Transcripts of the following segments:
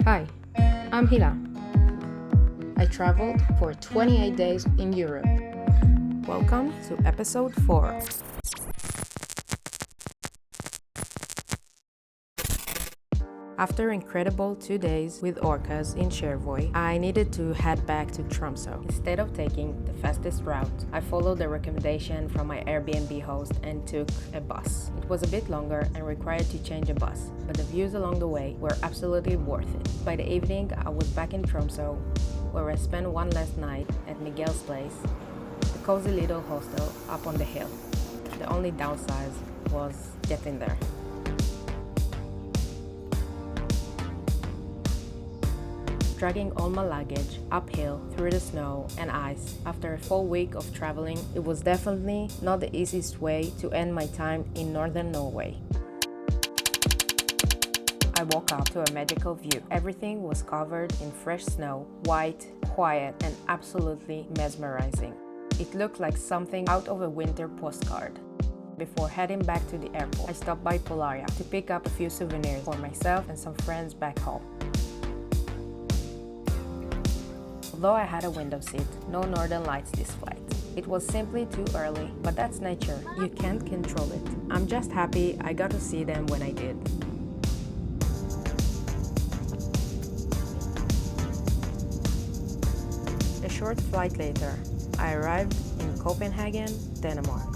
Hi, I'm Hila. I traveled for 28 days in Europe. Welcome to episode 4. After incredible 2 days with orcas in Chervoy, I needed to head back to Tromsø. Instead of taking the fastest route, I followed the recommendation from my Airbnb host and took a bus. It was a bit longer and required to change a bus, but the views along the way were absolutely worth it. By the evening, I was back in Tromsø, where I spent one last night at Miguel's place, the cozy little hostel up on the hill. The only downside was getting there. Dragging all my luggage uphill through the snow and ice. After a full week of traveling, it was definitely not the easiest way to end my time in northern Norway. I woke up to a magical view. Everything was covered in fresh snow, white, quiet, and absolutely mesmerizing. It looked like something out of a winter postcard. Before heading back to the airport, I stopped by Polaria to pick up a few souvenirs for myself and some friends back home. Although I had a window seat, no northern lights this flight. It was simply too early, but that's nature. You can't control it. I'm just happy I got to see them when I did. A short flight later, I arrived in Copenhagen, Denmark.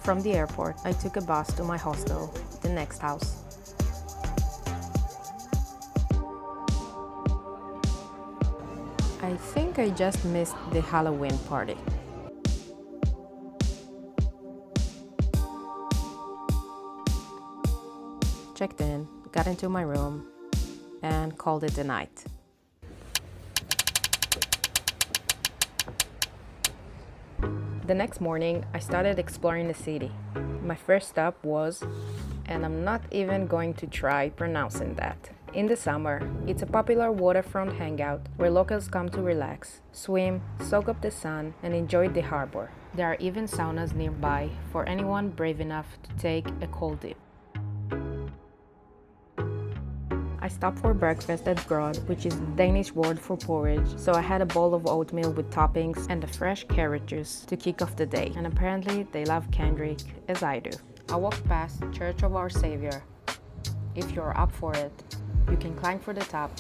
From the airport, I took a bus to my hostel, the next house. I think I just missed the Halloween party. Checked in, got into my room, and called it a night. The next morning, I started exploring the city. My first stop was, and I'm not even going to try pronouncing that. In the summer, it's a popular waterfront hangout where locals come to relax, swim, soak up the sun, and enjoy the harbor. There are even saunas nearby for anyone brave enough to take a cold dip. I stopped for breakfast at GRØD, which is the Danish word for porridge, so I had a bowl of oatmeal with toppings and a fresh carrot juice to kick off the day, and apparently they love Kendrick as I do. I walked past Church of Our Savior. If you're up for it, you can climb for the top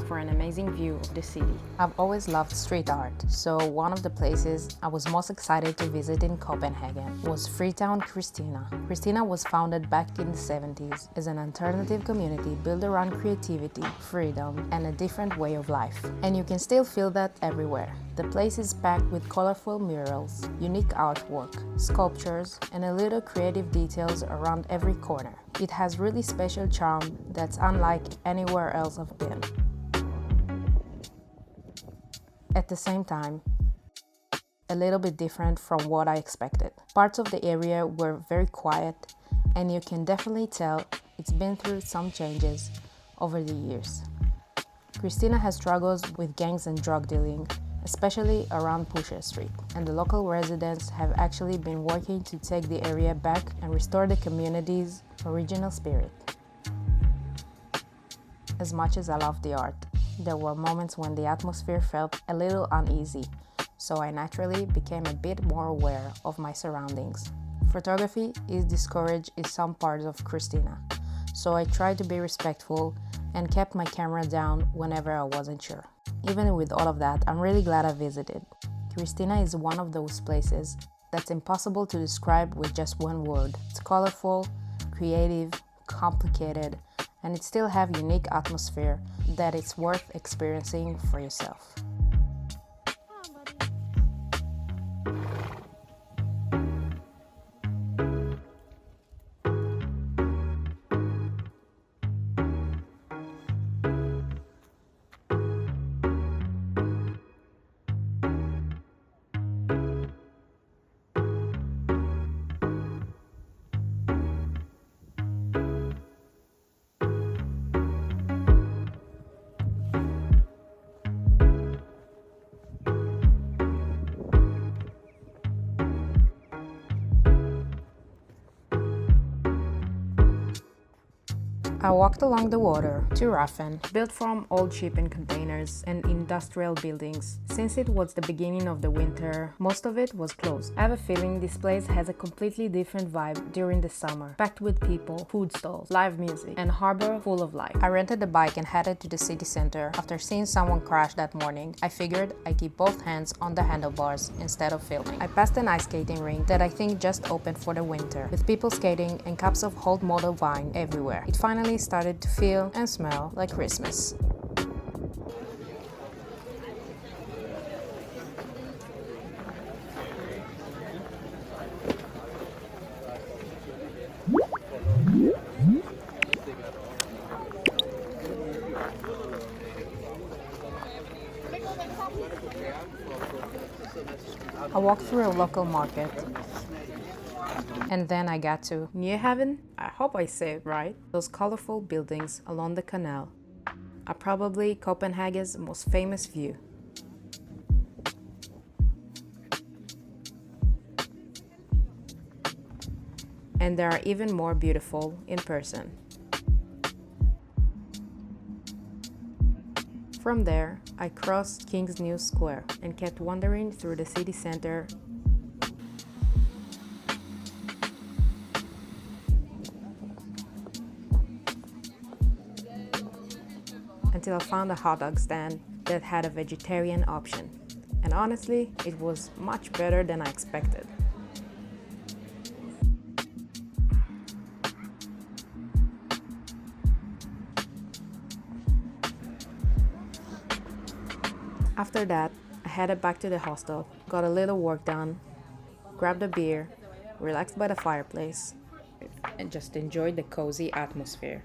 for an amazing view of the city. I've always loved street art, so one of the places I was most excited to visit in Copenhagen was Freetown Christiania. Christiania was founded back in the 70s as an alternative community built around creativity, freedom, and a different way of life. And you can still feel that everywhere. The place is packed with colorful murals, unique artwork, sculptures, and a little creative details around every corner. It has really special charm that's unlike anywhere else I've been. At the same time, a little bit different from what I expected. Parts of the area were very quiet, and you can definitely tell it's been through some changes over the years. Christiania has struggles with gangs and drug dealing, especially around Pusher Street, and the local residents have actually been working to take the area back and restore the community's original spirit. As much as I love the art, there were moments when the atmosphere felt a little uneasy, so I naturally became a bit more aware of my surroundings. Photography is discouraged in some parts of Christiania, so I tried to be respectful and kept my camera down whenever I wasn't sure. Even with all of that, I'm really glad I visited. Christiania is one of those places that's impossible to describe with just one word. It's colorful, creative, complicated, and it still have unique atmosphere that it's worth experiencing for yourself. I walked along the water to Reffen, built from old shipping containers and industrial buildings. Since it was the beginning of the winter, most of it was closed. I have a feeling this place has a completely different vibe during the summer, packed with people, food stalls, live music, and harbor full of life. I rented a bike and headed to the city center. After seeing someone crash that morning, I figured I'd keep both hands on the handlebars instead of filming. I passed an ice skating rink that I think just opened for the winter, with people skating and cups of old model wine everywhere. It finally started to feel and smell like Christmas. I walked through a local market. And then I got to Nyhavn, I hope I say it right. Those colorful buildings along the canal are probably Copenhagen's most famous view. And they are even more beautiful in person. From there, I crossed King's New Square and kept wandering through the city center until I found a hot dog stand that had a vegetarian option. And honestly, it was much better than I expected. After that, I headed back to the hostel, got a little work done, grabbed a beer, relaxed by the fireplace, and just enjoyed the cozy atmosphere.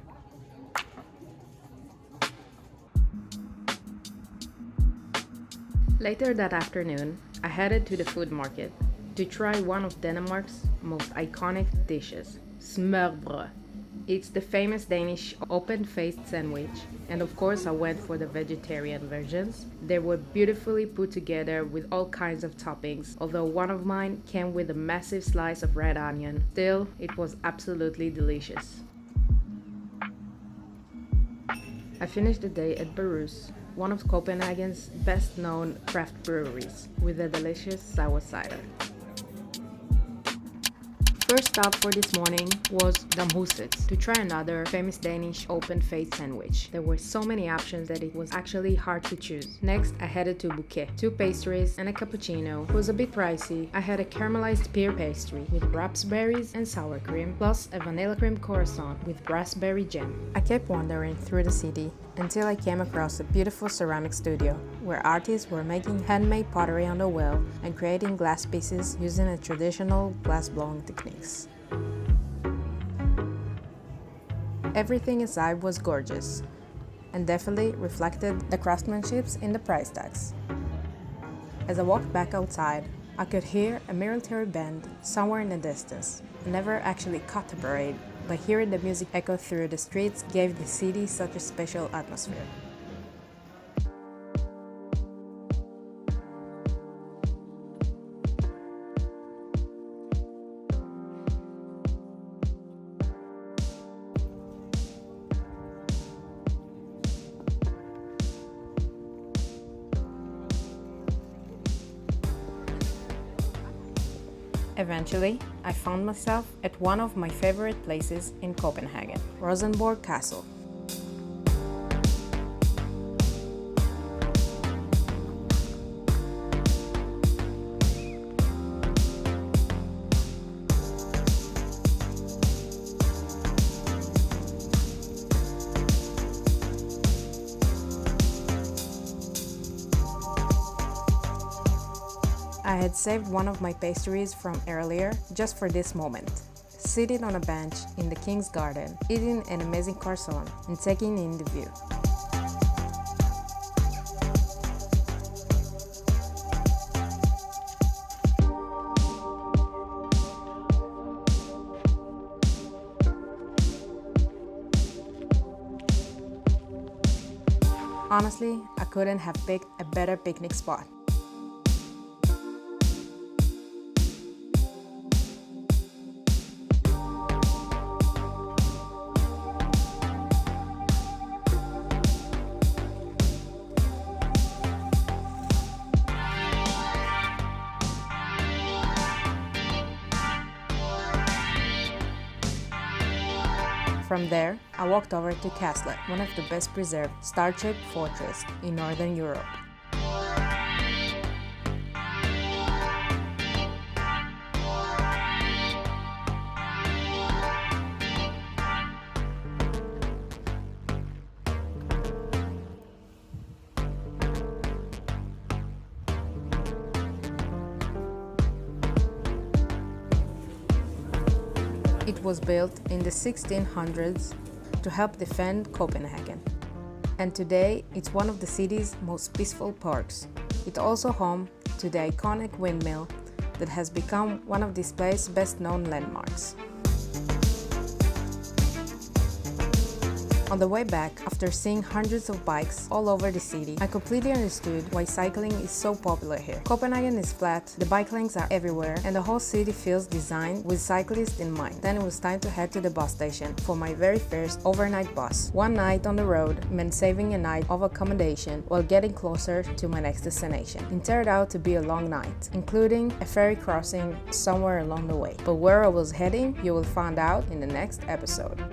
Later that afternoon, I headed to the food market to try one of Denmark's most iconic dishes, smørrebrød. It's the famous Danish open-faced sandwich, and of course I went for the vegetarian versions. They were beautifully put together with all kinds of toppings, although one of mine came with a massive slice of red onion. Still, it was absolutely delicious. I finished the day at BRUS, one of Copenhagen's best-known craft breweries, with a delicious sour cider. First stop for this morning was Domhusets to try another famous Danish open-faced sandwich. There were so many options that it was actually hard to choose. Next, I headed to BUKA, 2 pastries and a cappuccino. It was a bit pricey. I had a caramelized pear pastry with raspberries and sour cream, plus a vanilla cream croissant with raspberry jam. I kept wandering through the city until I came across a beautiful ceramic studio where artists were making handmade pottery on the wheel and creating glass pieces using a traditional glass blowing techniques. Everything inside was gorgeous and definitely reflected the craftsmanship in the price tags. As I walked back outside, I could hear a military band somewhere in the distance. I never actually caught the parade, but hearing the music echo through the streets gave the city such a special atmosphere. Eventually, I found myself at one of my favorite places in Copenhagen, Rosenborg Castle. I had saved one of my pastries from earlier just for this moment. Sitting on a bench in the King's Garden, eating an amazing croissant and taking in the view. Honestly, I couldn't have picked a better picnic spot. From there, I walked over to Kastellet, one of the best preserved star-shaped fortresses in Northern Europe. It was built in the 1600s to help defend Copenhagen. And today, it's one of the city's most peaceful parks. It's also home to the iconic windmill that has become one of this place's best-known landmarks. On the way back, after seeing hundreds of bikes all over the city, I completely understood why cycling is so popular here. Copenhagen is flat, the bike lanes are everywhere, and the whole city feels designed with cyclists in mind. Then it was time to head to the bus station for my very first overnight bus. One night on the road meant saving a night of accommodation while getting closer to my next destination. It turned out to be a long night, including a ferry crossing somewhere along the way. But where I was heading, you will find out in the next episode.